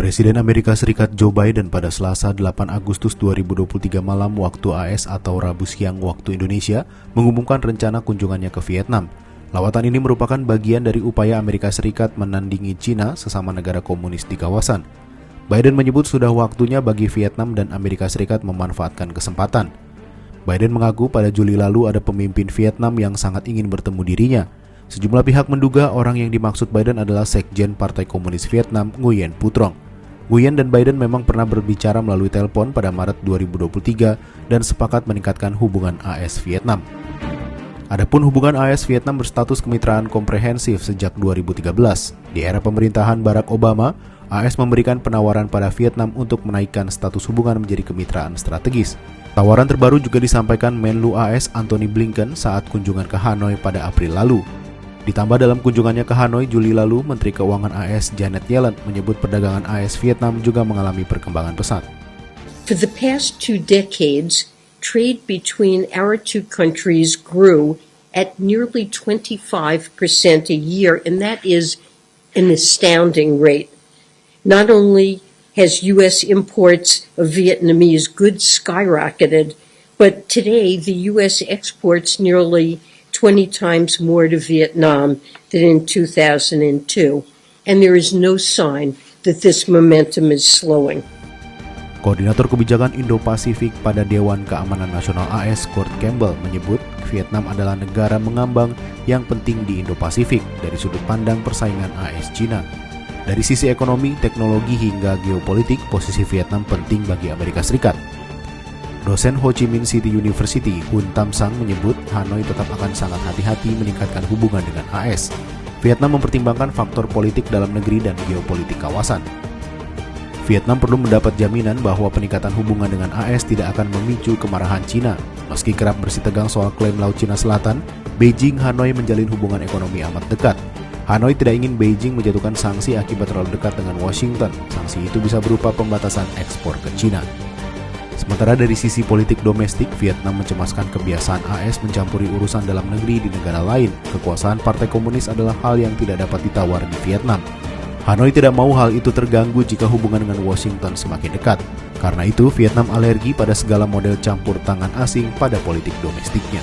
Presiden Amerika Serikat Joe Biden pada Selasa 8 Agustus 2023 malam waktu AS atau Rabu siang waktu Indonesia mengumumkan rencana kunjungannya ke Vietnam. Lawatan ini merupakan bagian dari upaya Amerika Serikat menandingi Cina, sesama negara komunis di kawasan. Biden menyebut sudah waktunya bagi Vietnam dan Amerika Serikat memanfaatkan kesempatan. Biden mengaku pada Juli lalu ada pemimpin Vietnam yang sangat ingin bertemu dirinya. Sejumlah pihak menduga orang yang dimaksud Biden adalah Sekjen Partai Komunis Vietnam, Nguyen Phu Trong. Nguyen dan Biden memang pernah berbicara melalui telepon pada Maret 2023 dan sepakat meningkatkan hubungan AS-Vietnam. Adapun hubungan AS-Vietnam berstatus kemitraan komprehensif sejak 2013. Di era pemerintahan Barack Obama, AS memberikan penawaran pada Vietnam untuk menaikkan status hubungan menjadi kemitraan strategis. Tawaran terbaru juga disampaikan Menlu AS Antony Blinken saat kunjungan ke Hanoi pada April lalu. Ditambah dalam kunjungannya ke Hanoi Juli lalu, Menteri Keuangan AS Janet Yellen menyebut perdagangan AS Vietnam juga mengalami perkembangan pesat. For the past 2 decades, trade between our two countries grew at nearly 25% a year, and that is an astounding rate. Not only has U.S. imports of Vietnamese goods skyrocketed, but today the U.S. exports nearly 20 times more to Vietnam than in 2002, and there is no sign that this momentum is slowing. Koordinator Kebijakan Indo-Pasifik pada Dewan Keamanan Nasional AS, Kurt Campbell, menyebut Vietnam adalah negara mengambang yang penting di Indo-Pasifik dari sudut pandang persaingan AS-Cina. Dari sisi ekonomi, teknologi hingga geopolitik, posisi Vietnam penting bagi Amerika Serikat. Dosen Ho Chi Minh City University, Hun Tam Sang, menyebut Hanoi tetap akan sangat hati-hati meningkatkan hubungan dengan AS. Vietnam mempertimbangkan faktor politik dalam negeri dan geopolitik kawasan. Vietnam perlu mendapat jaminan bahwa peningkatan hubungan dengan AS tidak akan memicu kemarahan Cina. Meski kerap bersitegang soal klaim Laut Cina Selatan, Beijing-Hanoi menjalin hubungan ekonomi amat dekat. Hanoi tidak ingin Beijing menjatuhkan sanksi akibat terlalu dekat dengan Washington. Sanksi itu bisa berupa pembatasan ekspor ke Cina. Sementara dari sisi politik domestik, Vietnam mencemaskan kebiasaan AS mencampuri urusan dalam negeri di negara lain. Kekuasaan Partai Komunis adalah hal yang tidak dapat ditawar di Vietnam. Hanoi tidak mau hal itu terganggu jika hubungan dengan Washington semakin dekat. Karena itu, Vietnam alergi pada segala model campur tangan asing pada politik domestiknya.